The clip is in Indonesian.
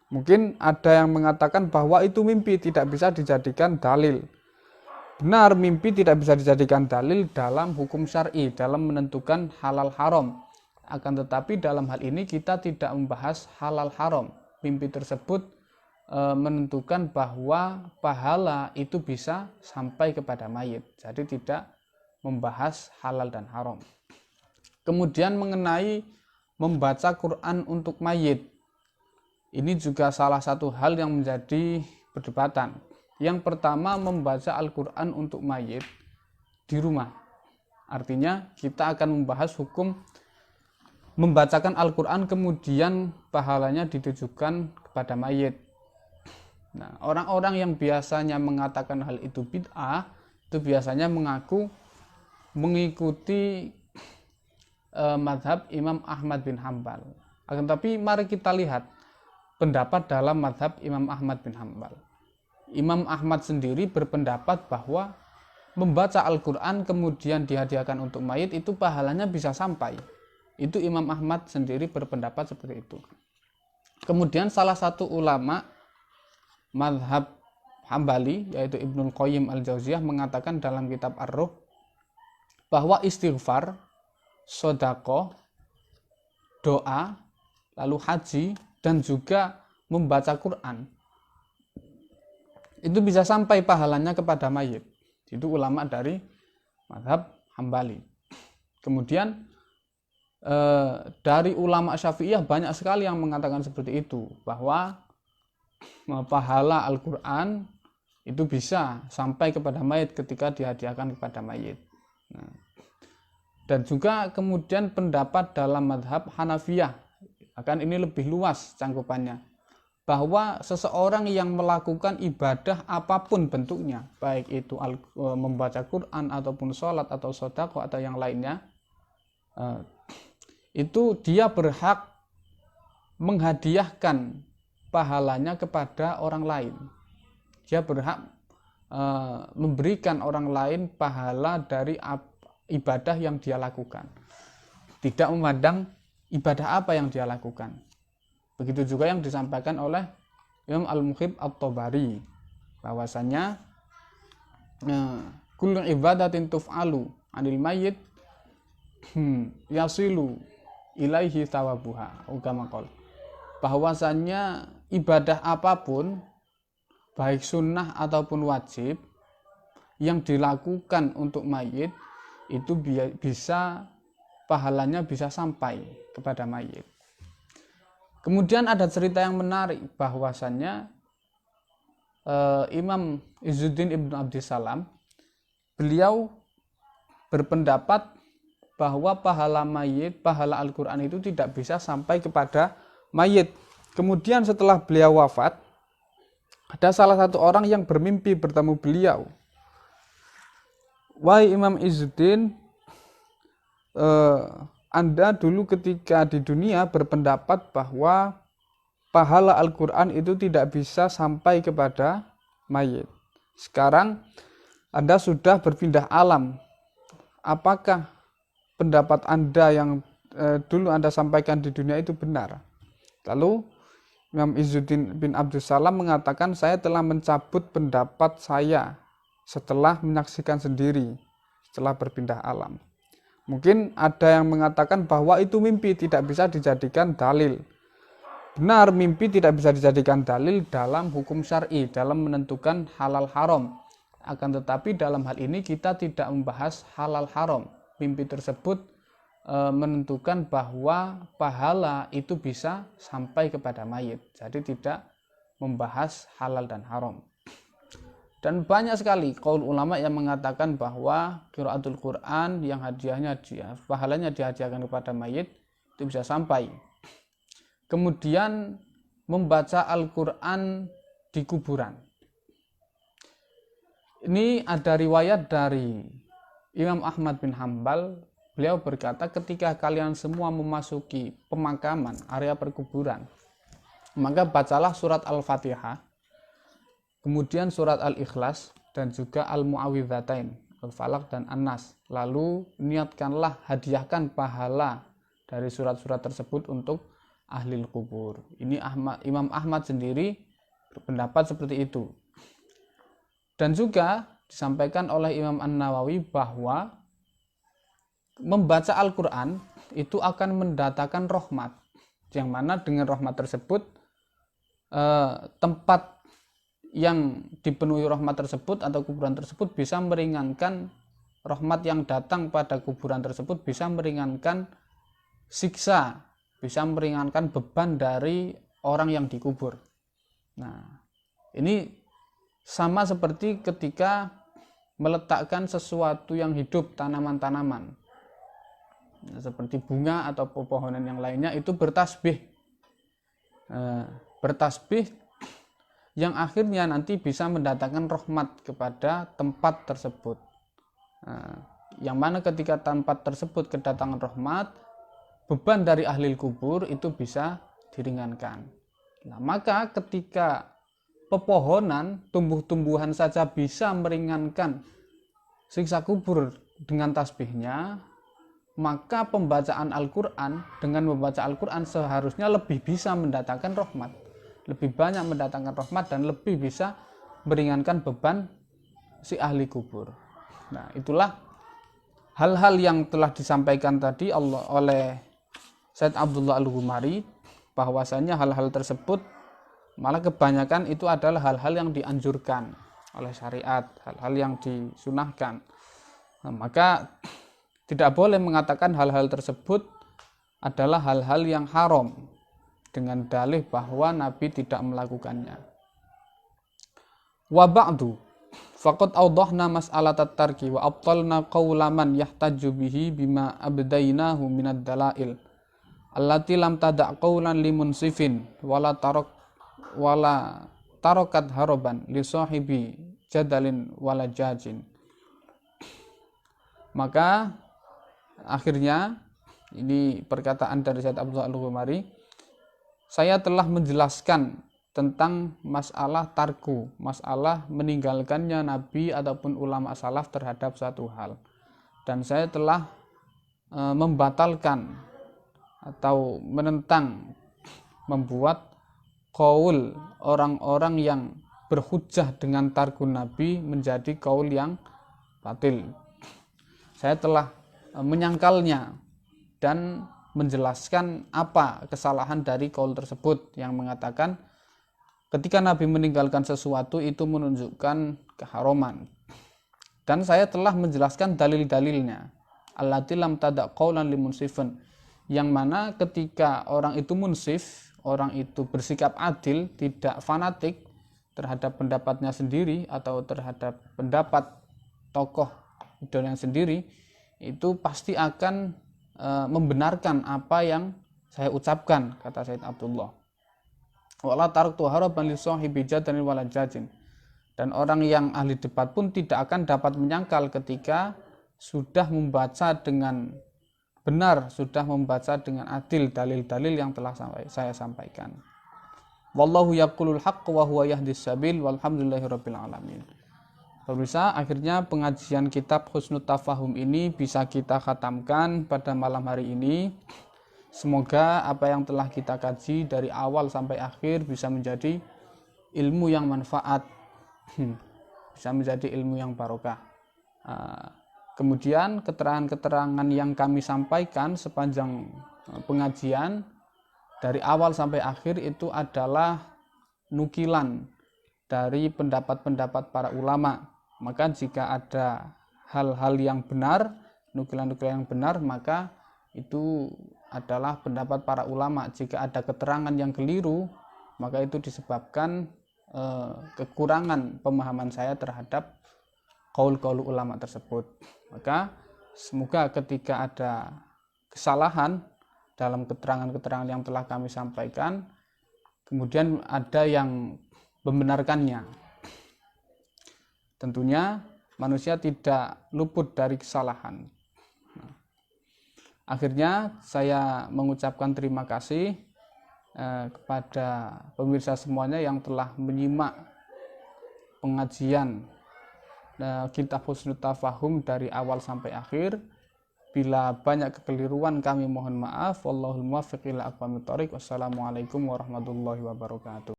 Mungkin ada yang mengatakan bahwa itu mimpi, tidak bisa dijadikan dalil. Benar, mimpi tidak bisa dijadikan dalil dalam hukum syar'i, dalam menentukan halal haram. Akan tetapi dalam hal ini kita tidak membahas halal haram. Mimpi tersebut menentukan bahwa pahala itu bisa sampai kepada mayit. Jadi tidak membahas halal dan haram. Kemudian mengenai membaca Quran untuk mayit. Ini juga salah satu hal yang menjadi perdebatan. Yang pertama, membaca Al-Quran untuk mayit di rumah. Artinya kita akan membahas hukum membacakan Al-Quran kemudian pahalanya ditujukan kepada mayit. Nah, orang-orang yang biasanya mengatakan hal itu bid'ah, itu biasanya mengaku mengikuti madhab Imam Ahmad bin Hambal. Akan tapi mari kita lihat pendapat dalam madhab Imam Ahmad bin Hambal. Imam Ahmad sendiri berpendapat bahwa membaca Al-Quran kemudian dihadiahkan untuk mayit itu pahalanya bisa sampai. Itu Imam Ahmad sendiri berpendapat seperti itu. Kemudian salah satu ulama madhab Hambali yaitu Ibnul Qayyim Al-Jauziyah mengatakan dalam kitab Ar-Ruh bahwa istighfar, sedekah, doa, lalu haji dan juga membaca Quran itu bisa sampai pahalanya kepada mayit. Itu ulama dari mazhab Hambali. Kemudian dari ulama Syafi'iyah banyak sekali yang mengatakan seperti itu, bahwa pahala Al-Quran itu bisa sampai kepada mayit ketika dihadiahkan kepada mayit. Nah, dan juga kemudian pendapat dalam mazhab Hanafiyah, akan ini lebih luas cangkupannya, bahwa seseorang yang melakukan ibadah apapun bentuknya, baik itu membaca Quran ataupun sholat atau sedekah atau yang lainnya, itu dia berhak menghadiahkan pahalanya kepada orang lain. Dia berhak memberikan orang lain pahala dari ibadah yang dia lakukan, tidak memandang ibadah apa yang dia lakukan. Begitu juga yang disampaikan oleh Imam Al-Muhib At-Tabari, bahwasanya kullu ibadatin tuf'alu anil mayyit yasilu ilaihi thawabuha, ugama qol, bahwasanya ibadah apapun baik sunnah ataupun wajib yang dilakukan untuk mayit itu bisa pahalanya bisa sampai kepada mayit. Kemudian ada cerita yang menarik, bahwasannya Imam Izzuddin Ibn Abdissalam, beliau berpendapat bahwa pahala mayit, pahala Al-Quran itu tidak bisa sampai kepada mayit. Kemudian setelah beliau wafat, ada salah satu orang yang bermimpi bertemu beliau. Wahai Imam Izzuddin, Anda dulu ketika di dunia berpendapat bahwa pahala Al-Quran itu tidak bisa sampai kepada mayit. Sekarang Anda sudah berpindah alam. Apakah pendapat Anda yang dulu Anda sampaikan di dunia itu benar? Lalu Imam Izzuddin bin Abdussalam mengatakan, saya telah mencabut pendapat saya setelah menyaksikan sendiri, setelah berpindah alam. Mungkin ada yang mengatakan bahwa itu mimpi, tidak bisa dijadikan dalil. Benar, mimpi tidak bisa dijadikan dalil dalam hukum syar'i, dalam menentukan halal haram. Akan tetapi dalam hal ini kita tidak membahas halal haram. Mimpi tersebut menentukan bahwa pahala itu bisa sampai kepada mayit. Jadi tidak membahas halal dan haram. Dan banyak sekali qaul ulama yang mengatakan bahwa qiraatul Quran yang pahalanya dihadiahkan kepada mayit itu bisa sampai. Kemudian membaca Al-Quran di kuburan. Ini ada riwayat dari Imam Ahmad bin Hambal. Beliau berkata, ketika kalian semua memasuki pemakaman, area perkuburan, maka bacalah surat Al-Fatihah, kemudian surat Al-Ikhlas, dan juga Al-Mu'awwidzatain, Al-Falaq dan An-Nas. Lalu niatkanlah, hadiahkan pahala dari surat-surat tersebut untuk ahlil kubur. Ini Imam Ahmad sendiri berpendapat seperti itu. Dan juga disampaikan oleh Imam An-Nawawi bahwa membaca Al-Quran itu akan mendatangkan rahmat, yang mana dengan rahmat tersebut tempat yang dipenuhi rahmat tersebut atau kuburan tersebut bisa meringankan rahmat yang datang pada kuburan tersebut, bisa meringankan siksa, bisa meringankan beban dari orang yang dikubur. Nah, ini sama seperti ketika meletakkan sesuatu yang hidup, tanaman-tanaman seperti bunga atau pepohonan yang lainnya, itu bertasbih, yang akhirnya nanti bisa mendatangkan rahmat kepada tempat tersebut. Yang mana ketika tempat tersebut kedatangan rahmat, beban dari ahli kubur itu bisa diringankan. Nah, maka ketika pepohonan, tumbuh-tumbuhan saja bisa meringankan siksa kubur dengan tasbihnya, maka pembacaan Al-Quran, dengan membaca Al-Quran seharusnya lebih bisa mendatangkan rahmat, lebih banyak mendatangkan rahmat, dan lebih bisa meringankan beban si ahli kubur. Nah, itulah hal-hal yang telah disampaikan tadi oleh Said Abdullah Al-Ghumari, bahwasanya hal-hal tersebut malah kebanyakan itu adalah hal-hal yang dianjurkan oleh syariat, hal-hal yang disunahkan. Nah, maka tidak boleh mengatakan hal-hal tersebut adalah hal-hal yang haram dengan dalih bahwa Nabi tidak melakukannya. Wa ba'du faqad awdahna mas'alat at-tarki wa abtalna qawla man yahtaju bihi bima abdainahu minad dalail allati lam tada' qawlan limunsifin wala tarokat haraban li sahibi jadalin wala jajin. Maka akhirnya, ini perkataan dari Said Abdullah Al-Ghumari, saya telah menjelaskan tentang masalah tarku, masalah meninggalkannya Nabi ataupun ulama salaf terhadap suatu hal. Dan saya telah membatalkan atau menentang, membuat qaul orang-orang yang berhujjah dengan tarku Nabi menjadi qaul yang batil. Saya telah menyangkalnya dan menjelaskan apa kesalahan dari qaul tersebut yang mengatakan ketika Nabi meninggalkan sesuatu itu menunjukkan keharaman. Dan saya telah menjelaskan dalil-dalilnya, allati lam tada' qaulan limunsifin, yang mana ketika orang itu munsif, orang itu bersikap adil, tidak fanatik terhadap pendapatnya sendiri atau terhadap pendapat tokoh idolanya sendiri, itu pasti akan membenarkan apa yang saya ucapkan, kata Said Abdullah. Wala taraktu haraban li sahibi jadalin wala jajin. Dan orang yang ahli debat pun tidak akan dapat menyangkal ketika sudah membaca dengan benar, sudah membaca dengan adil dalil-dalil yang telah saya sampaikan. Wallahu yaqulul haqq wa huwa yahdis sabil walhamdulillahirabbil alamin. Pemirsa, akhirnya pengajian kitab Husnul Tafahum ini bisa kita khatamkan pada malam hari ini. Semoga apa yang telah kita kaji dari awal sampai akhir bisa menjadi ilmu yang manfaat, bisa menjadi ilmu yang barokah. Kemudian keterangan-keterangan yang kami sampaikan sepanjang pengajian dari awal sampai akhir itu adalah nukilan dari pendapat-pendapat para ulama. Maka jika ada hal-hal yang benar, nukilan-nukilan yang benar, maka itu adalah pendapat para ulama. Jika ada keterangan yang keliru, maka itu disebabkan kekurangan pemahaman saya terhadap qaul-qaul ulama tersebut. Maka semoga ketika ada kesalahan dalam keterangan-keterangan yang telah kami sampaikan, kemudian ada yang membenarkannya. Tentunya manusia tidak luput dari kesalahan. Akhirnya saya mengucapkan terima kasih kepada pemirsa semuanya yang telah menyimak pengajian kitab Husnul Tafahum dari awal sampai akhir. Bila banyak kekeliruan kami mohon maaf. Wallahul muwaffiq ila aqwamit thoriq. Wassalamualaikum warahmatullahi wabarakatuh.